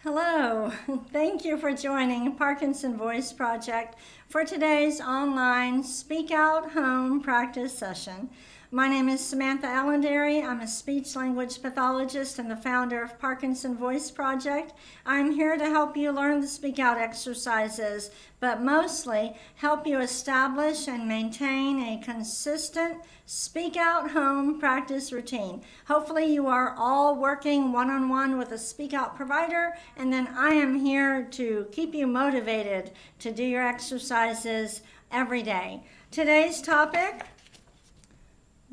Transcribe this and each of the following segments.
Hello, thank you for joining Parkinson Voice Project for today's online Speak Out Home practice session. My name is Samantha Allendary. I'm a speech language pathologist and the founder of Parkinson Voice Project. I'm here to help you learn the speak out exercises, but mostly help you establish and maintain a consistent speak out home practice routine. Hopefully you are all working one-on-one with a speak out provider, and then I am here to keep you motivated to do your exercises every day. Today's topic,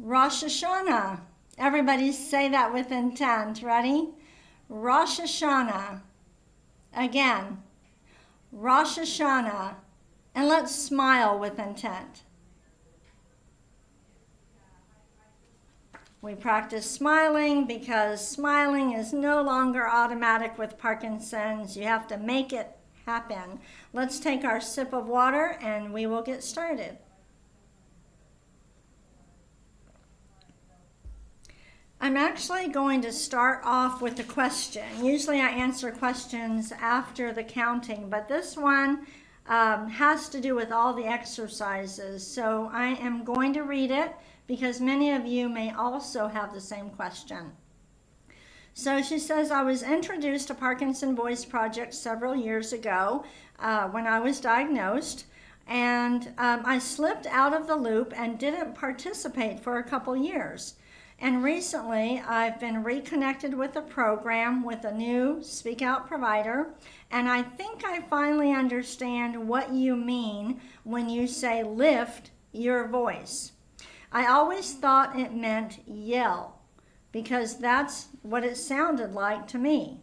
Rosh Hashanah. Everybody say that with intent. Ready? Rosh Hashanah. Again. Rosh Hashanah. And let's smile with intent. We practice smiling because smiling is no longer automatic with Parkinson's. You have to make it happen. Let's take our sip of water and we will get started. I'm actually going to start off with a question. Usually I answer questions after the counting, but this one has to do with all the exercises. So I am going to read it because many of you may also have the same question. So she says, I was introduced to Parkinson Voice Project several years ago when I was diagnosed, and I slipped out of the loop and didn't participate for a couple years. And recently, I've been reconnected with a program with a new speak out provider, and I think I finally understand what you mean when you say lift your voice. I always thought it meant yell, because that's what it sounded like to me.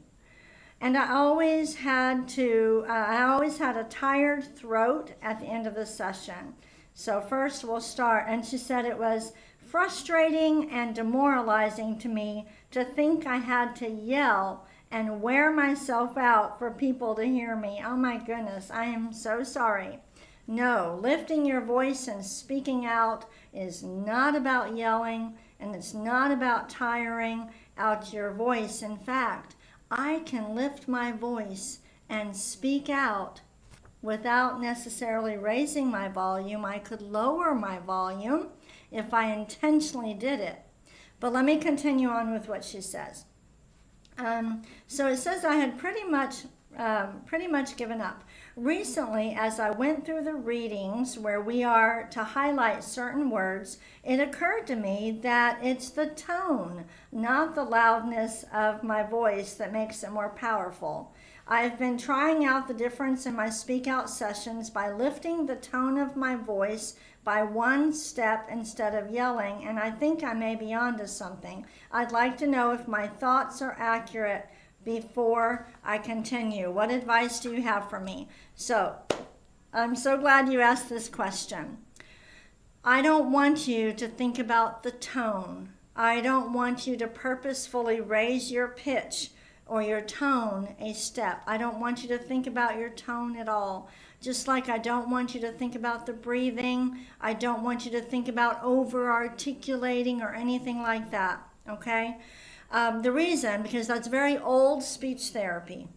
And I always had a tired throat at the end of the session. So first we'll start, and she said it was frustrating and demoralizing to me to think I had to yell and wear myself out for people to hear me. Oh my goodness, I am so sorry. No, lifting your voice and speaking out is not about yelling, and it's not about tiring out your voice. In fact, I can lift my voice and speak out without necessarily raising my volume. I could lower my volume if I intentionally did it. But let me continue on with what she says. So it says I had pretty much given up. Recently, as I went through the readings where we are to highlight certain words, it occurred to me that it's the tone, not the loudness of my voice, that makes it more powerful. I've been trying out the difference in my speak out sessions by lifting the tone of my voice by one step instead of yelling, and I think I may be onto something. I'd like to know if my thoughts are accurate before I continue. What advice do you have for me? So, I'm so glad you asked this question. I don't want you to think about the tone. I don't want you to purposefully raise your pitch or your tone a step. I don't want you to think about your tone at all. Just like I don't want you to think about the breathing. I don't want you to think about over-articulating or anything like that, okay? The reason, because that's very old speech therapy.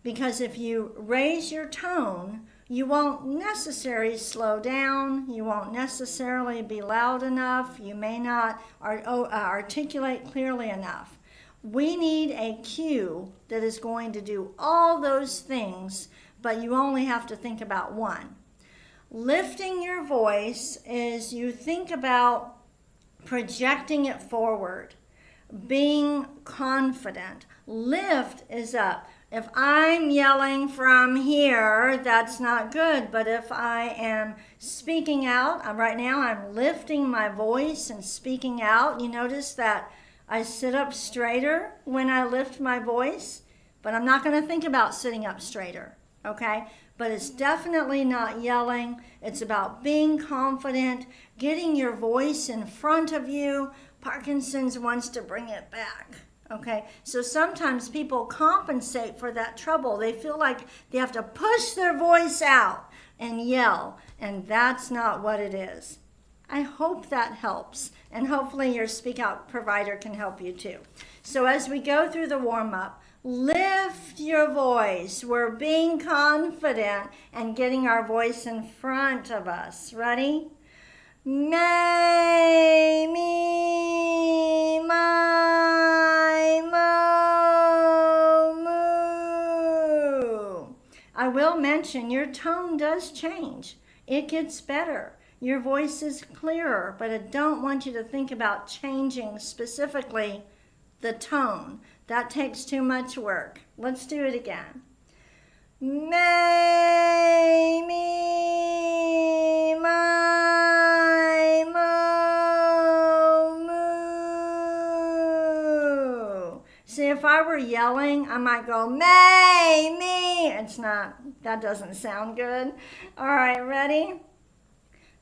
Because if you raise your tone, you won't necessarily slow down. You won't necessarily be loud enough. You may not articulate clearly enough. We need a cue that is going to do all those things, but you only have to think about one. Lifting your voice is you think about projecting it forward, being confident. Lift is up. If I'm yelling from here, that's not good. But if I am speaking out, right now I'm lifting my voice and speaking out. You notice that I sit up straighter when I lift my voice, but I'm not going to think about sitting up straighter, okay? But it's definitely not yelling. It's about being confident, getting your voice in front of you. Parkinson's wants to bring it back, okay? So sometimes people compensate for that trouble. They feel like they have to push their voice out and yell, and that's not what it is. I hope that helps, and hopefully your speak out provider can help you too. So as we go through the warm-up, Lift your voice. We're being confident and getting our voice in front of us. Ready? May, me, my, mo, moo. I will mention your tone does change. It gets better. Your voice is clearer, but I don't want you to think about changing specifically the tone. That takes too much work. Let's do it again. May, me, my, mo, moo. See, if I were yelling, I might go, may, me. It's not, that doesn't sound good. All right, ready?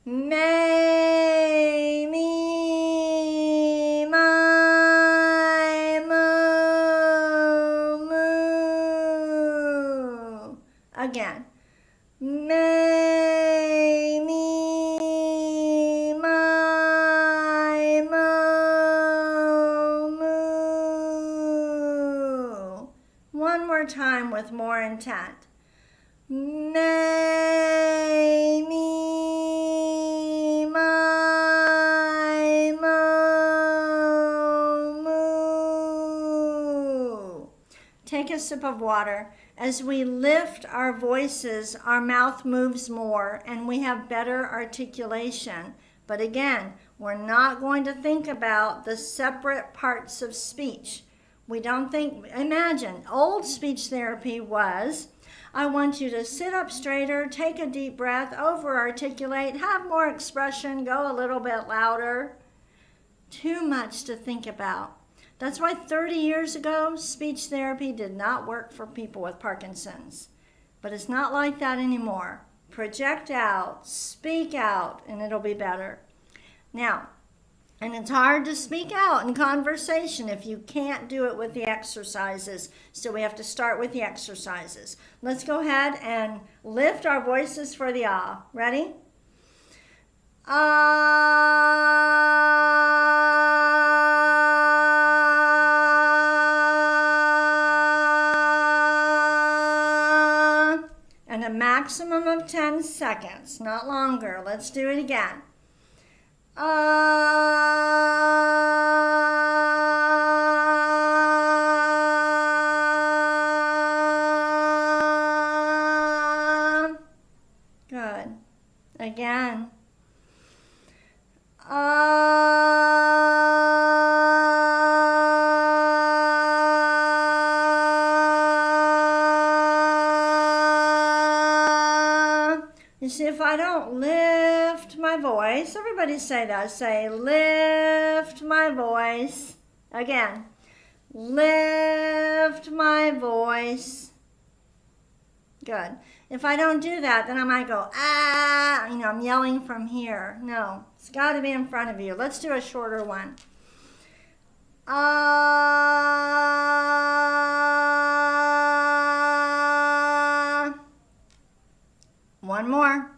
May, me, my, mo, moo. Again. May, me, my, mo, moo. One more time with more intent. May, me, my, mo, moo. Take a sip of water. As we lift our voices, our mouth moves more and we have better articulation. But again, we're not going to think about the separate parts of speech. We don't think, imagine, old speech therapy was, I want you to sit up straighter, take a deep breath, over-articulate, have more expression, go a little bit louder. Too much to think about. That's why 30 years ago, speech therapy did not work for people with Parkinson's. But it's not like that anymore. Project out, speak out, and it'll be better. Now, and it's hard to speak out in conversation if you can't do it with the exercises. So we have to start with the exercises. Let's go ahead and lift our voices for the ah. Ready? Ah. And a maximum of 10 seconds, not longer. Let's do it again. Good. Again. You see, if I don't lift my voice, everybody say that. Say, lift my voice. Again. Lift my voice. Good. If I don't do that, then I might go, ah, I'm yelling from here. No, it's got to be in front of you. Let's do a shorter one. One more.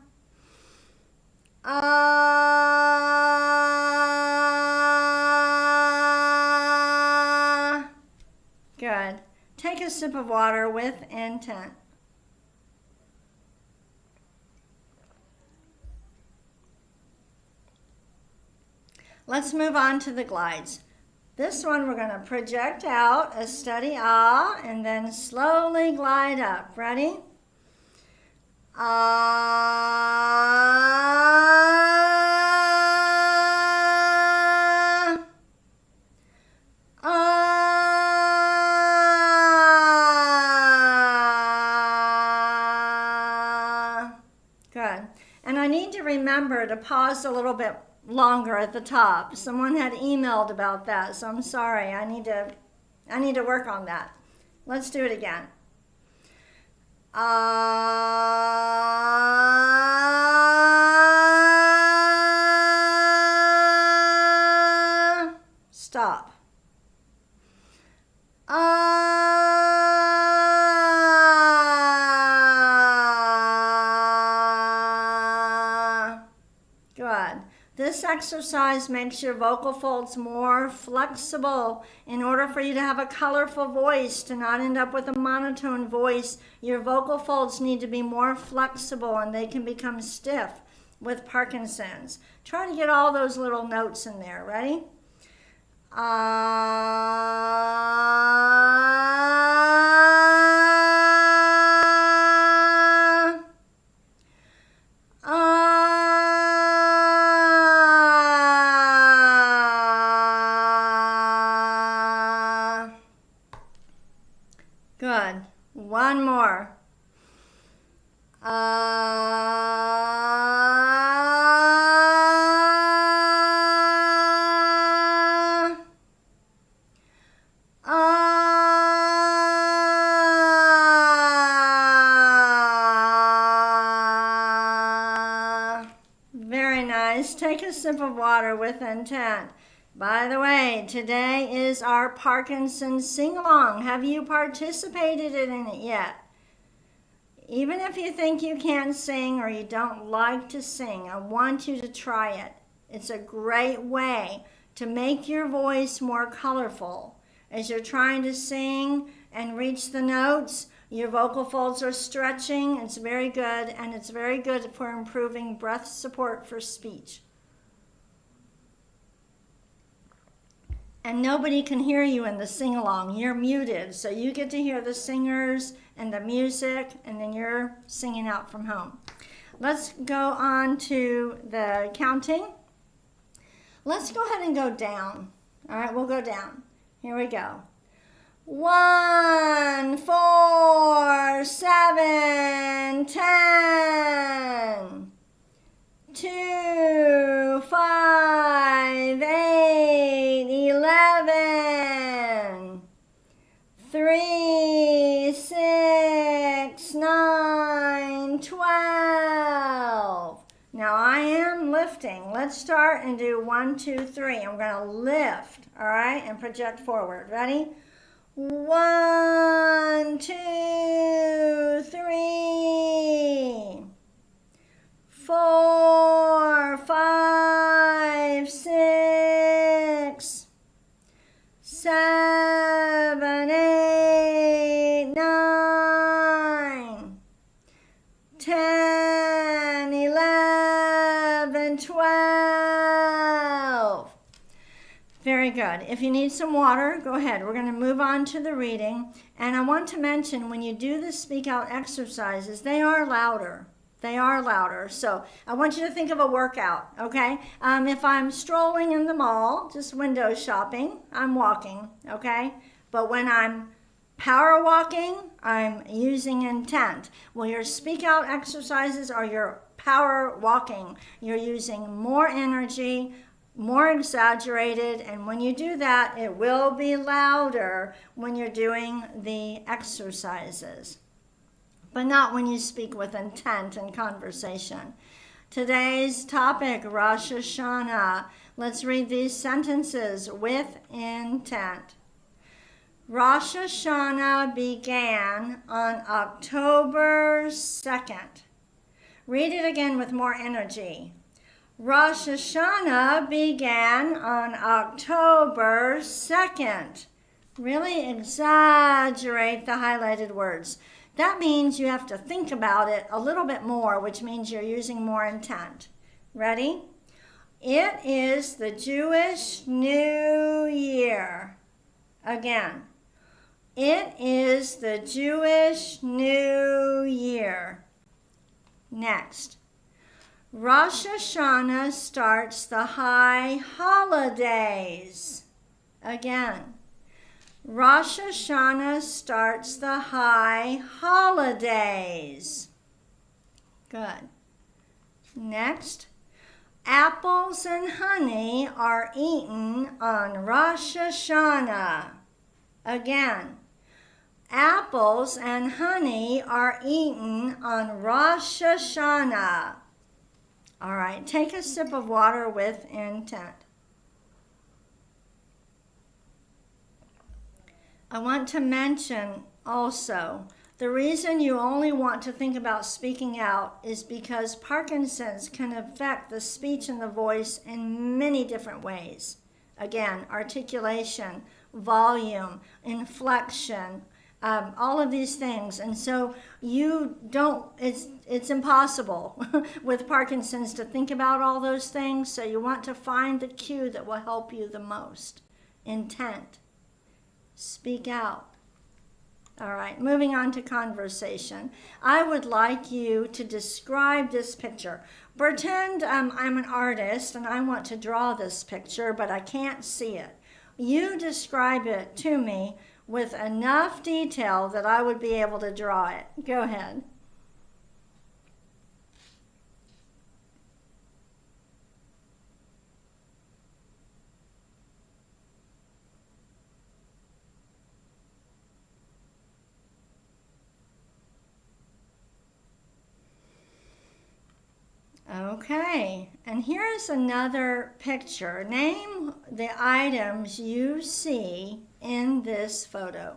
Good. Take a sip of water with intent. Let's move on to the glides. This one we're going to project out a steady ah and then slowly glide up. Ready? Ah. Ah. Good. And I need to remember to pause a little bit longer at the top. Someone had emailed about that, so I'm sorry. I need to work on that. Let's do it again. Stop. Good. This exercise makes your vocal folds more flexible. In order for you to have a colorful voice, to not end up with a monotone voice, your vocal folds need to be more flexible and they can become stiff with Parkinson's. Try to get all those little notes in there. Ready? Good. One more. Very nice. Take a sip of water with intent. By the way, today is our Parkinson sing-along. Have you participated in it yet? Even if you think you can't sing or you don't like to sing, I want you to try it. It's a great way to make your voice more colorful. As you're trying to sing and reach the notes, your vocal folds are stretching. It's very good, and it's very good for improving breath support for speech. And nobody can hear you in the sing-along. You're muted, so you get to hear the singers and the music, and then you're singing out from home. Let's go on to the counting. Let's go ahead and go down. All right, we'll go down. Here we go. 1, 4, 7, 10. 2, 5, 8, 11. 3, 6, 9, 12. Now I am lifting. Let's start and do 1, 2, 3. I'm going to lift, all right, and project forward. Ready? 1, 2, 3. 4, 5, 6, 7, 8, 9, 10, 11, 12. Very good. If you need some water, go ahead. We're going to move on to the reading. And I want to mention, when you do the speak out exercises, they are louder. They are louder. So I want you to think of a workout, okay? If I'm strolling in the mall, just window shopping, I'm walking, okay? But when I'm power walking, I'm using intent. Well, your speak out exercises are your power walking. You're using more energy, more exaggerated, and when you do that, it will be louder when you're doing the exercises, but not when you speak with intent and conversation. Today's topic, Rosh Hashanah. Let's read these sentences with intent. Rosh Hashanah began on October 2nd. Read it again with more energy. Rosh Hashanah began on October 2nd. Really exaggerate the highlighted words. That means you have to think about it a little bit more, which means you're using more intent. Ready? It is the Jewish New Year. Again. It is the Jewish New Year. Next. Rosh Hashanah starts the high holidays. Again. Rosh Hashanah starts the high holidays. Good. Next. Apples and honey are eaten on Rosh Hashanah. Again. Apples and honey are eaten on Rosh Hashanah. All right, take a sip of water with intent. I want to mention also The reason you only want to think about speaking out is because Parkinson's can affect the speech and the voice in many different ways. Again, articulation, volume, inflection, all of these things. And so it's impossible with Parkinson's to think about all those things. So you want to find the cue that will help you the most. Intent. Speak out. All right, moving on to conversation. I would like you to describe this picture. Pretend I'm an artist and I want to draw this picture, but I can't see it. You describe it to me with enough detail that I would be able to draw it. Go ahead. Okay, and here's another picture. Name the items you see in this photo.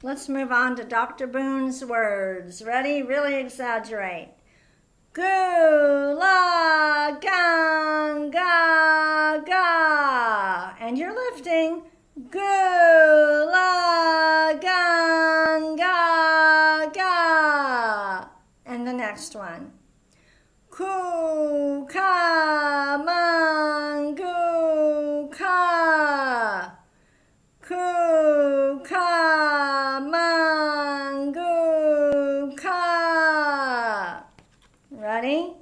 Let's move on to Dr. Boone's words. Ready? Really exaggerate. Gula ganga ga, and you're lifting. Gula ganga ga, and the next one. Ku ka mangu ka, ku ka mangu ka. Ready?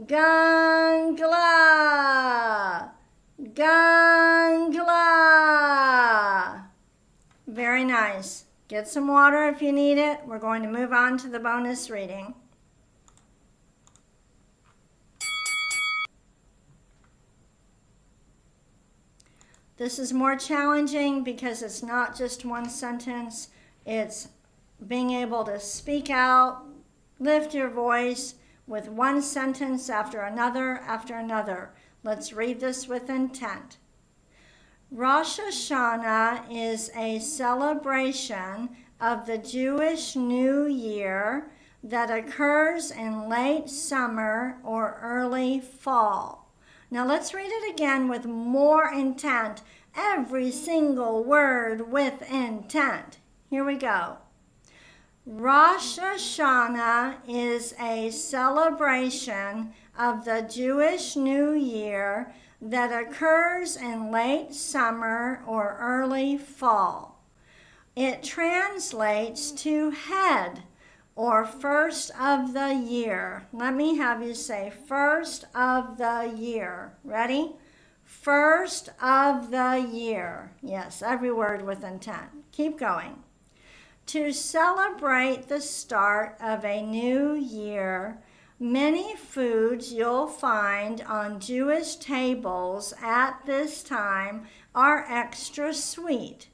Gangla, gangla. Very nice. Get some water if you need it. We're going to move on to the bonus reading. This is more challenging because it's not just one sentence. It's being able to speak out, lift your voice with one sentence after another after another. Let's read this with intent. Rosh Hashanah is a celebration of the Jewish New Year that occurs in late summer or early fall. Now let's read it again with more intent. Every single word with intent. Here we go. Rosh Hashanah is a celebration of the Jewish New Year that occurs in late summer or early fall. It translates to head or first of the year. Let me have you say first of the year. Ready? First of the year. Yes, every word with intent. Keep going. To celebrate the start of a new year, many foods you'll find on Jewish tables at this time are extra sweet,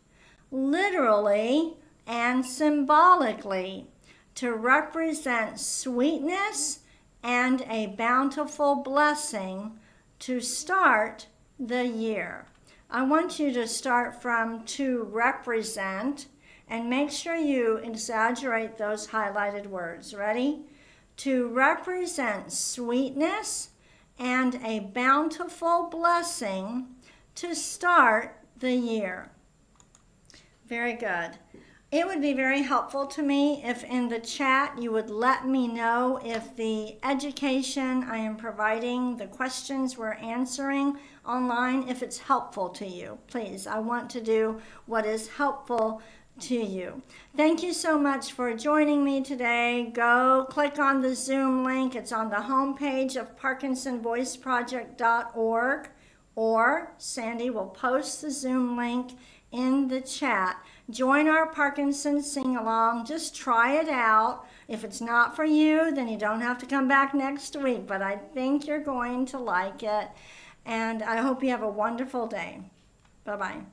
literally and symbolically, to represent sweetness and a bountiful blessing to start the year. I want you to start from to represent and make sure you exaggerate those highlighted words. Ready? To represent sweetness and a bountiful blessing to start the year. Very good. It would be very helpful to me if in the chat you would let me know if the education I am providing, the questions we're answering online, if it's helpful to you. Please, I want to do what is helpful to you. Thank you so much for joining me today. Go click on the Zoom link. It's on the homepage of ParkinsonVoiceProject.org, or Sandy will post the Zoom link in the chat. Join our Parkinson sing-along. Just try it out. If it's not for you, then you don't have to come back next week, but I think you're going to like it, and I hope you have a wonderful day. Bye-bye.